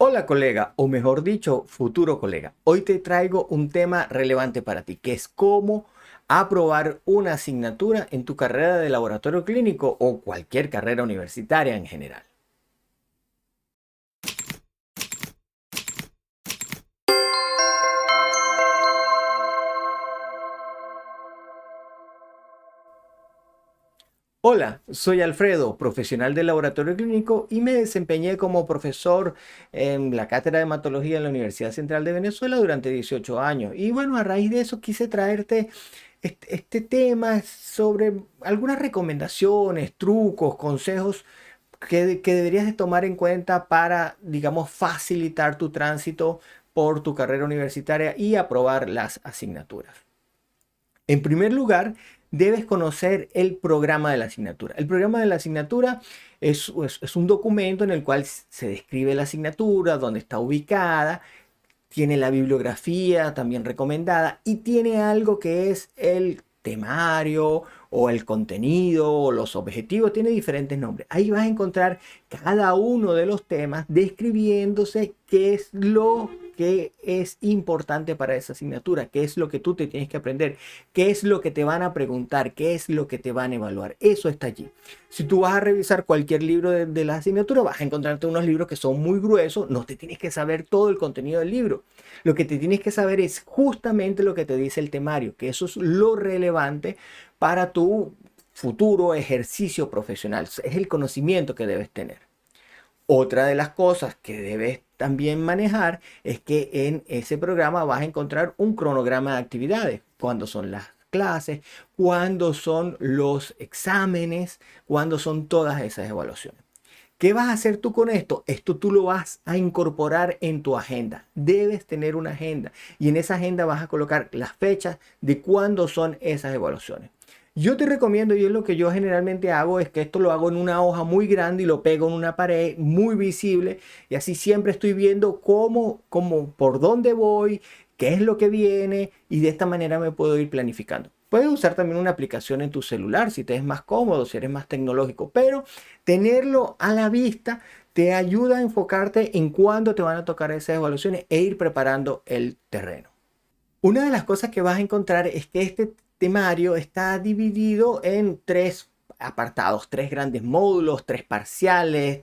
Hola colega, o mejor dicho, futuro colega. Hoy te traigo un tema relevante para ti, que es cómo aprobar una asignatura en tu carrera de laboratorio clínico o cualquier carrera universitaria en general. Hola, soy Alfredo, profesional del laboratorio clínico y me desempeñé como profesor en la cátedra de hematología en la Universidad Central de Venezuela durante 18 años. Y bueno, a raíz de eso quise traerte este tema sobre algunas recomendaciones, trucos, consejos que deberías de tomar en cuenta para, digamos, facilitar tu tránsito por tu carrera universitaria y aprobar las asignaturas. En primer lugar, debes conocer el programa de la asignatura. El programa de la asignatura es un documento en el cual se describe la asignatura, dónde está ubicada, tiene la bibliografía también recomendada y tiene algo que es el temario o el contenido o los objetivos, tiene diferentes nombres. Ahí vas a encontrar cada uno de los temas describiéndose qué es lo que es importante para esa asignatura, qué es lo que tú te tienes que aprender, qué es lo que te van a preguntar, qué es lo que te van a evaluar. Eso está allí. Si tú vas a revisar cualquier libro de la asignatura, vas a encontrarte unos libros que son muy gruesos, no te tienes que saber todo el contenido del libro. Lo que te tienes que saber es justamente lo que te dice el temario, que eso es lo relevante para tu futuro ejercicio profesional. Es el conocimiento que debes tener. Otra de las cosas que debes también manejar es que en ese programa vas a encontrar un cronograma de actividades, cuándo son las clases, cuándo son los exámenes, cuándo son todas esas evaluaciones. ¿Qué vas a hacer tú con esto? Esto tú lo vas a incorporar en tu agenda. Debes tener una agenda y en esa agenda vas a colocar las fechas de cuándo son esas evaluaciones. Yo te recomiendo, y es lo que yo generalmente hago, es que esto lo hago en una hoja muy grande y lo pego en una pared muy visible y así siempre estoy viendo por dónde voy, qué es lo que viene y de esta manera me puedo ir planificando. Puedes usar también una aplicación en tu celular si te es más cómodo, si eres más tecnológico, pero tenerlo a la vista te ayuda a enfocarte en cuándo te van a tocar esas evaluaciones e ir preparando el terreno. Una de las cosas que vas a encontrar es que este temario está dividido en tres apartados, tres grandes módulos, tres parciales,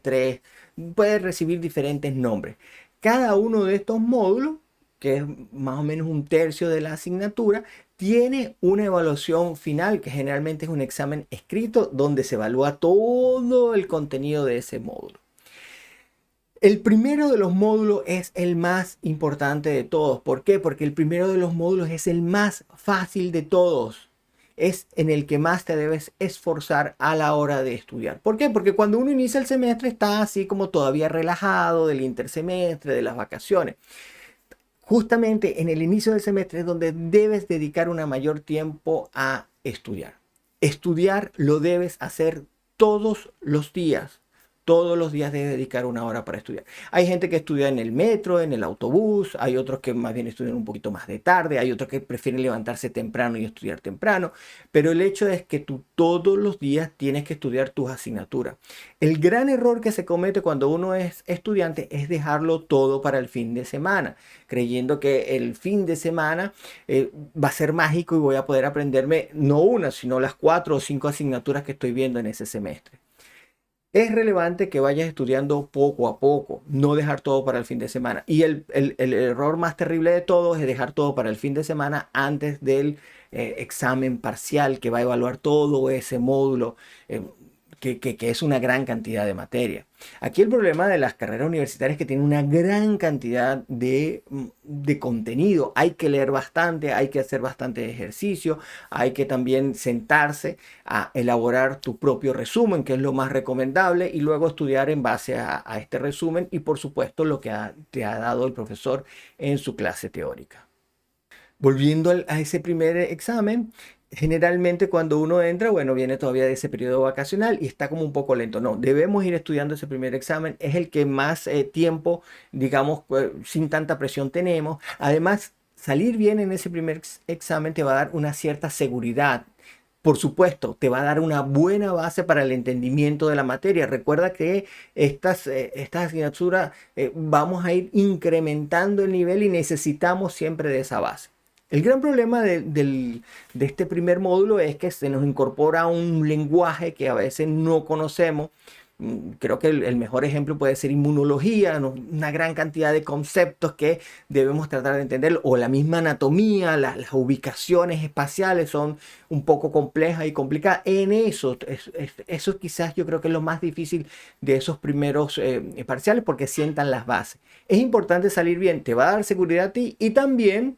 puede recibir diferentes nombres. Cada uno de estos módulos, que es más o menos un tercio de la asignatura, tiene una evaluación final, que generalmente es un examen escrito donde se evalúa todo el contenido de ese módulo. El primero de los módulos es el más importante de todos. ¿Por qué? Porque el primero de los módulos es el más fácil de todos. Es en el que más te debes esforzar a la hora de estudiar. ¿Por qué? Porque cuando uno inicia el semestre está así como todavía relajado del intersemestre, de las vacaciones. Justamente en el inicio del semestre es donde debes dedicar un mayor tiempo a estudiar. Estudiar lo debes hacer todos los días. Todos los días debes dedicar una hora para estudiar. Hay gente que estudia en el metro, en el autobús, hay otros que más bien estudian un poquito más de tarde, hay otros que prefieren levantarse temprano y estudiar temprano, pero el hecho es que tú todos los días tienes que estudiar tus asignaturas. El gran error que se comete cuando uno es estudiante es dejarlo todo para el fin de semana, creyendo que el fin de semana va a ser mágico y voy a poder aprenderme no una, sino las 4 o 5 asignaturas que estoy viendo en ese semestre. Es relevante que vayas estudiando poco a poco, no dejar todo para el fin de semana. Y el error más terrible de todo es dejar todo para el fin de semana antes del examen parcial que va a evaluar todo ese módulo. Que es una gran cantidad de materia. Aquí el problema de las carreras universitarias es que tienen una gran cantidad de contenido. Hay que leer bastante, hay que hacer bastante ejercicio, hay que también sentarse a elaborar tu propio resumen, que es lo más recomendable, y luego estudiar en base a este resumen y por supuesto lo que te ha dado el profesor en su clase teórica. Volviendo a ese primer examen, generalmente cuando uno entra, bueno, viene todavía de ese periodo vacacional y está como un poco lento. No, debemos ir estudiando ese primer examen. Es el que más tiempo, digamos, sin tanta presión tenemos. Además, salir bien en ese primer examen te va a dar una cierta seguridad. Por supuesto, te va a dar una buena base para el entendimiento de la materia. Recuerda que estas asignaturas vamos a ir incrementando el nivel y necesitamos siempre de esa base. El gran problema de este primer módulo es que se nos incorpora un lenguaje que a veces no conocemos. Creo que el mejor ejemplo puede ser inmunología, ¿no? Una gran cantidad de conceptos que debemos tratar de entender, o la misma anatomía, las ubicaciones espaciales son un poco complejas y complicadas. En eso, eso quizás yo creo que es lo más difícil de esos primeros parciales, porque sientan las bases. Es importante salir bien, te va a dar seguridad a ti y también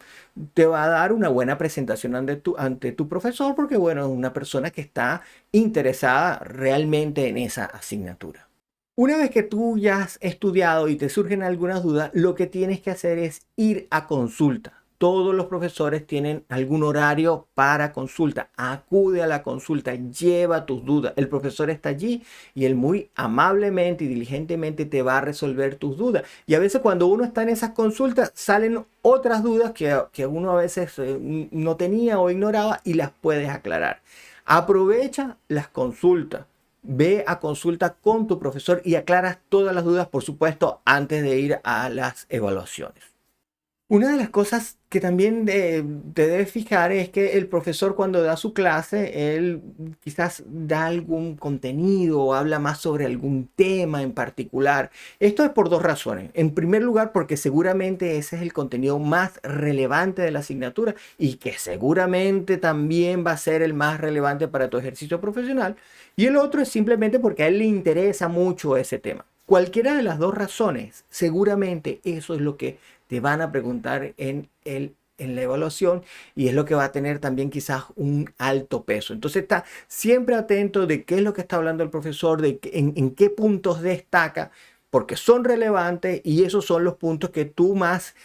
te va a dar una buena presentación ante tu profesor, porque bueno, es una persona que está interesada realmente en esa asignatura. Una vez que tú ya has estudiado y te surgen algunas dudas, lo que tienes que hacer es ir a consulta. Todos los profesores tienen algún horario para consulta. Acude a la consulta, lleva tus dudas. El profesor está allí y él muy amablemente y diligentemente te va a resolver tus dudas. Y a veces cuando uno está en esas consultas salen otras dudas que uno a veces no tenía o ignoraba y las puedes aclarar. Aprovecha las consultas. Ve a consulta con tu profesor y aclaras todas las dudas, por supuesto, antes de ir a las evaluaciones. Una de las cosas que también te debes fijar es que el profesor, cuando da su clase, él quizás da algún contenido o habla más sobre algún tema en particular. Esto es por dos razones. En primer lugar, porque seguramente ese es el contenido más relevante de la asignatura y que seguramente también va a ser el más relevante para tu ejercicio profesional. Y el otro es simplemente porque a él le interesa mucho ese tema. Cualquiera de las dos razones, seguramente eso es lo que te van a preguntar en la evaluación, y es lo que va a tener también quizás un alto peso. Entonces está siempre atento de qué es lo que está hablando el profesor, en qué puntos destaca, porque son relevantes y esos son los puntos que tú más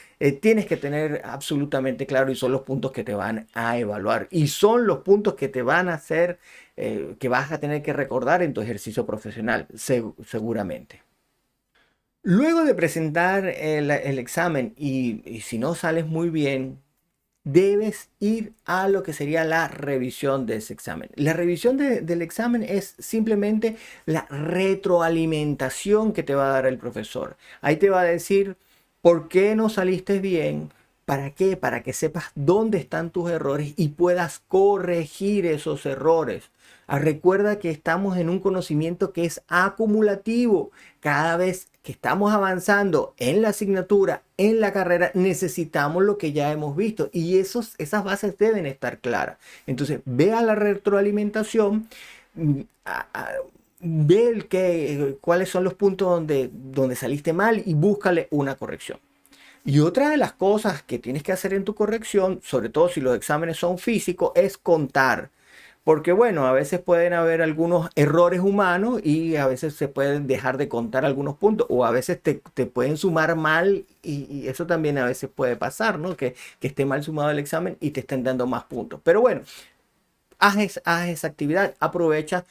tienes que tener absolutamente claro, y son los puntos que te van a evaluar y son los puntos que te van a hacer que vas a tener que recordar en tu ejercicio profesional, seguramente. Luego de presentar el examen y si no sales muy bien, debes ir a lo que sería la revisión de ese examen. La revisión del examen es simplemente la retroalimentación que te va a dar el profesor. Ahí te va a decir por qué no saliste bien. ¿Para qué? Para que sepas dónde están tus errores y puedas corregir esos errores. Recuerda que estamos en un conocimiento que es acumulativo. Cada vez que estamos avanzando en la asignatura, en la carrera, necesitamos lo que ya hemos visto y esas bases deben estar claras. Entonces, ve a la retroalimentación, mm, ve cuáles son los puntos donde saliste mal y búscale una corrección. Y otra de las cosas que tienes que hacer en tu corrección, sobre todo si los exámenes son físicos, es contar. Porque bueno, a veces pueden haber algunos errores humanos y a veces se pueden dejar de contar algunos puntos, o a veces te pueden sumar mal y eso también a veces puede pasar, ¿no? Que esté mal sumado el examen y te estén dando más puntos. Pero bueno, haz esa actividad, aprovecha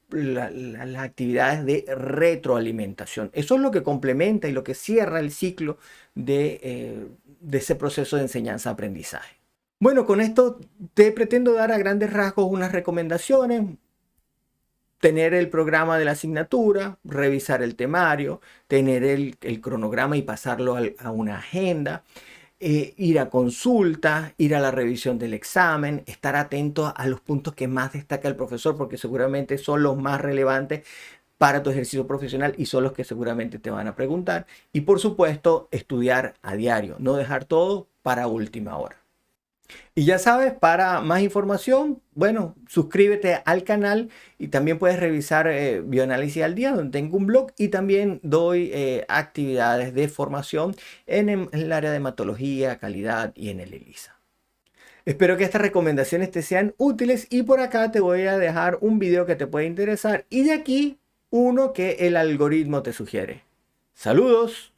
las actividades de retroalimentación. Eso es lo que complementa y lo que cierra el ciclo de ese proceso de enseñanza-aprendizaje. Bueno, con esto te pretendo dar a grandes rasgos unas recomendaciones: tener el programa de la asignatura, revisar el temario, tener el cronograma y pasarlo a una agenda, ir a consulta, ir a la revisión del examen, estar atento a los puntos que más destaca el profesor, porque seguramente son los más relevantes para tu ejercicio profesional y son los que seguramente te van a preguntar. Y por supuesto, estudiar a diario, no dejar todo para última hora. Y ya sabes, para más información, bueno, suscríbete al canal y también puedes revisar Bioanálisis al Día, donde tengo un blog y también doy actividades de formación en el área de hematología, calidad y en el ELISA. Espero que estas recomendaciones te sean útiles y por acá te voy a dejar un video que te puede interesar y de aquí uno que el algoritmo te sugiere. ¡Saludos!